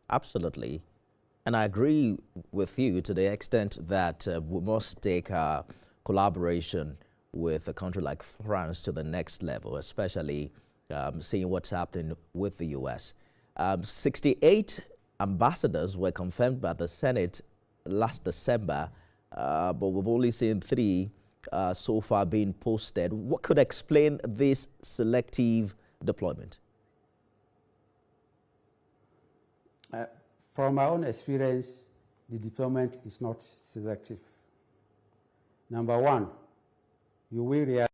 Absolutely. And I agree with you to the extent that we must take our collaboration with a country like France to the next level, especially seeing what's happening with the U.S. 68 ambassadors were confirmed by the Senate last December, but we've only seen 3 so far being posted. What could explain this selective deployment? From my own experience, the deployment is not selective. Number one, you will realize.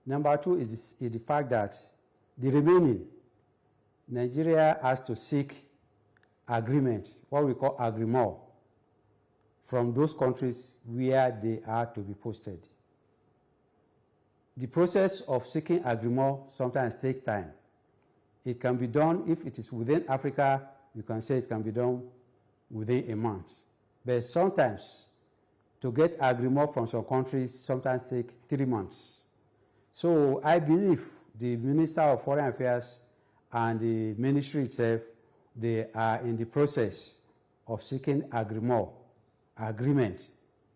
Number two is the fact that the remaining, Nigeria has to seek agreement, what we call agreement, from those countries where they are to be posted. The process of seeking agreement sometimes takes time. It can be done, if it is within Africa, you can say it can be done within a month. But sometimes, to get agreement from some countries, sometimes take 3 months. So I believe the Minister of Foreign Affairs and the ministry itself, they are in the process of seeking agreement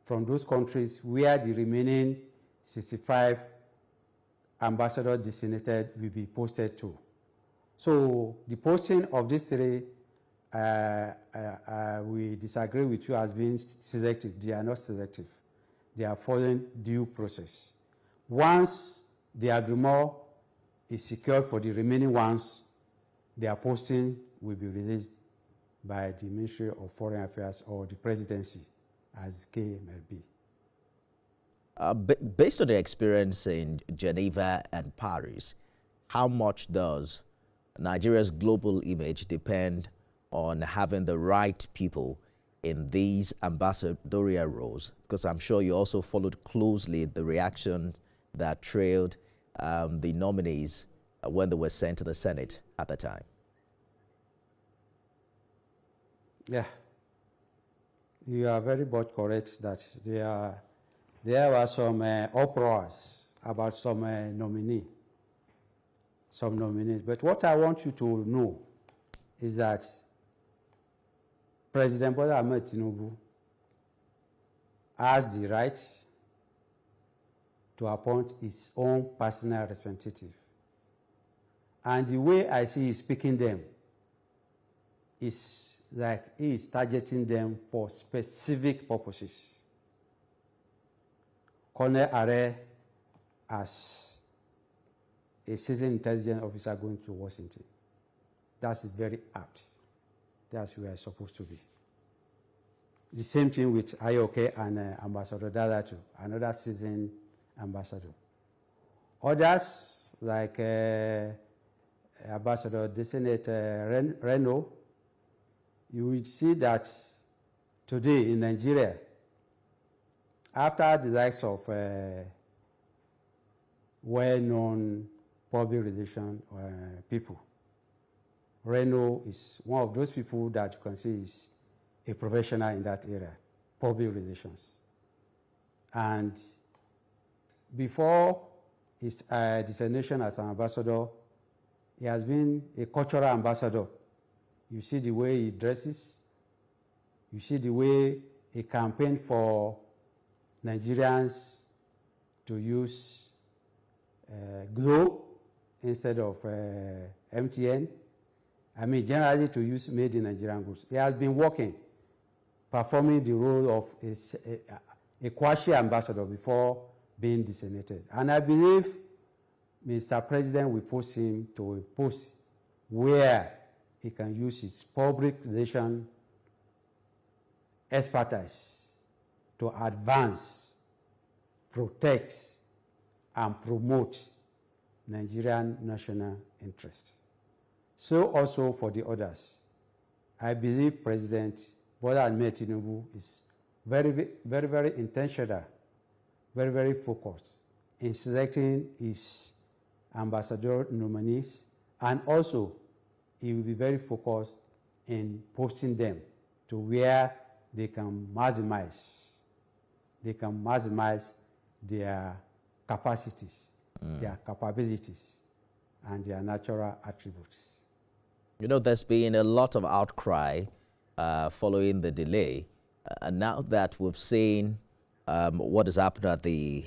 from those countries where the remaining 65 ambassadors designated will be posted to. So the posting of these 3, we disagree with you as being selective. They are not selective. They are following due process. Once the agreement is secured for the remaining ones, their posting will be released by the Ministry of Foreign Affairs or the Presidency, as KMLB. Based on the experience in Geneva and Paris, how much does Nigeria's global image depend on having the right people in these ambassadorial roles? Because I'm sure you also followed closely the reaction that trailed the nominees when they were sent to the Senate at the time. Yeah, you are very much correct that there were some uproars about some nominees. But what I want you to know is that President Bola Ahmed Tinubu has the right to appoint his own personal representative. And the way I see he speaking them is like he is targeting them for specific purposes. Colonel Are, as a seasoned intelligence officer going to Washington, that's very apt. That's where it's supposed to be. The same thing with Ayoke and Ambassador Dalatu, another seasoned ambassador. Others, like Ambassador Designate Reno, you will see that today in Nigeria, after the likes of well-known public relations people, Reno is one of those people that you can see is a professional in that area, public relations. And before his designation as an ambassador, he has been a cultural ambassador. You see the way he dresses. You see the way he campaigned for Nigerians to use Glo instead of MTN. I mean, generally to use made in Nigerian goods. He has been working, performing the role of a quasi-ambassador before being designated. And I believe Mr. President will post him to a post where he can use his public relation expertise to advance, protect, and promote Nigerian national interest. So also for the others. I believe President Bola Ahmed Tinubu is very, very, very intentional, very, very focused in selecting his ambassador nominees, and also he will be very focused in posting them to where they can maximize their capacities, their capabilities, and their natural attributes. You know, there's been a lot of outcry following the delay. And now that we've seen what has happened at the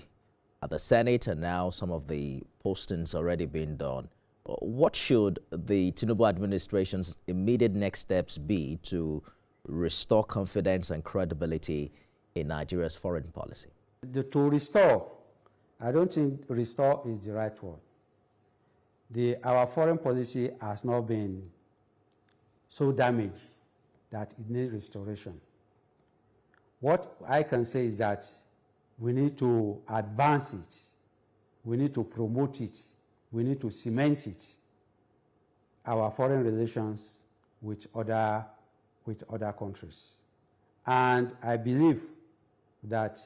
Senate and now some of the postings already being done, what should the Tinubu administration's immediate next steps be to restore confidence and credibility in Nigeria's foreign policy? To restore, I don't think restore is the right word. Our foreign policy has not been so damaged that it needs restoration. What I can say is that we need to advance it, we need to promote it, we need to cement it, our foreign relations with other countries. And I believe that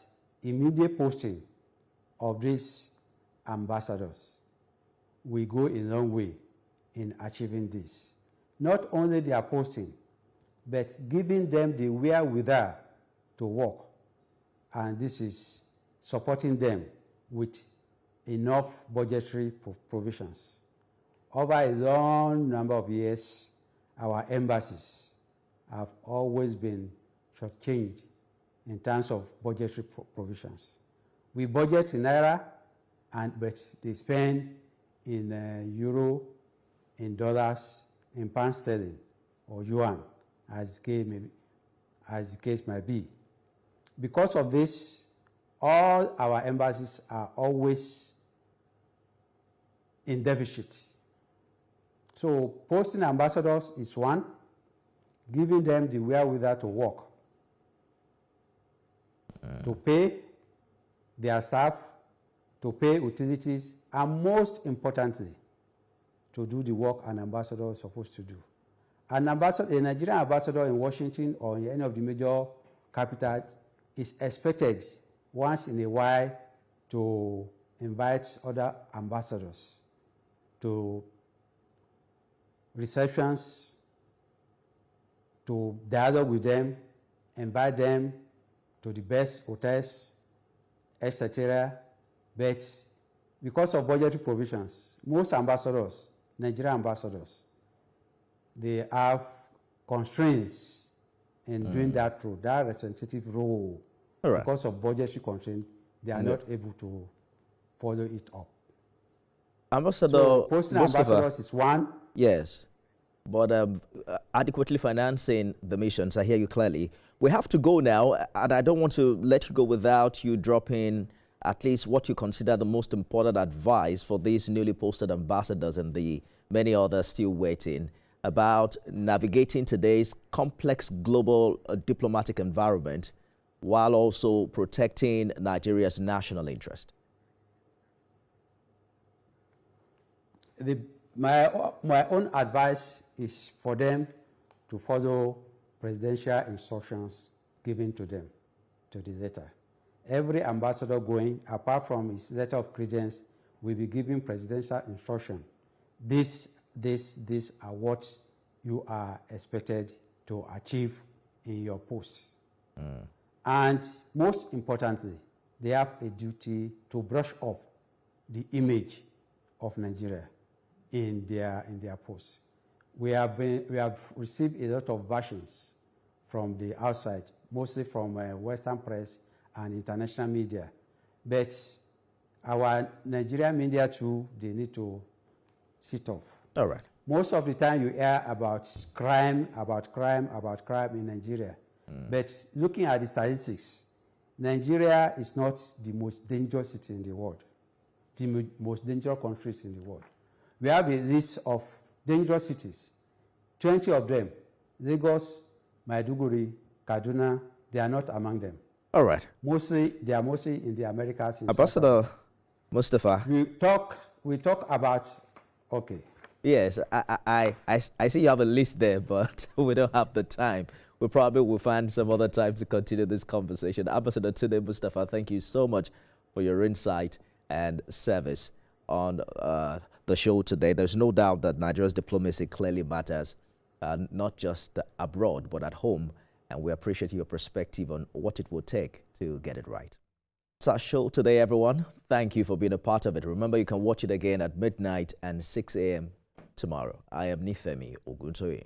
immediate posting of these ambassadors will go a long way in achieving this. Not only their posting, but giving them the wherewithal to work. And this is supporting them with enough budgetary provisions. Over a long number of years, our embassies have always been shortchanged in terms of budgetary provisions. We budget in Naira, but they spend in euro, in dollars, in pound sterling, or yuan, as the case may be. Because of this, all our embassies are always in deficit. So posting ambassadors is one, giving them the wherewithal to work, to pay their staff, to pay utilities, and most importantly, to do the work an ambassador is supposed to do. A Nigerian ambassador in Washington or in any of the major capitals is expected once in a while to invite other ambassadors to receptions, to dialogue with them, invite them to the best hotels, etc. But because of budgetary provisions, most ambassadors, Nigerian ambassadors, they have constraints in doing that role, that representative role. Right. Because of budgetary constraints, they are not able to follow it up. Ambassador So posting Mustapha, ambassadors is one. yes, but adequately financing the missions, I hear you clearly. We have to go now, and I don't want to let you go without you dropping at least what you consider the most important advice for these newly posted ambassadors and the many others still waiting about navigating today's complex global diplomatic environment while also protecting Nigeria's national interest. My own advice is for them to follow presidential instructions given to them, to the letter. Every ambassador going, apart from his letter of credence, will be given presidential instruction. These are what you are expected to achieve in your post. And most importantly, they have a duty to brush up the image of Nigeria in their posts. We have received a lot of bashings from the outside, mostly from Western press and international media. But our Nigerian media too, they need to sit up. All right. Most of the time you hear about crime in Nigeria. But looking at the statistics, Nigeria is not the most dangerous city in the world, the most dangerous countries in the world. We have a list of dangerous cities, 20 of them, Lagos, Maiduguri, Kaduna, they are not among them. All right. They are mostly in the Americas. Ambassador Mustapha. We talk about, okay. Yes, I see you have a list there, but we don't have the time. We probably will find some other time to continue this conversation. Ambassador Tunde Mustapha, thank you so much for your insight and service on the show today. There's no doubt that Nigeria's diplomacy clearly matters, not just abroad, but at home. And we appreciate your perspective on what it will take to get it right. It's our show today, everyone. Thank you for being a part of it. Remember, you can watch it again at midnight and 6 a.m. tomorrow. I am Nifemi Oguntoye.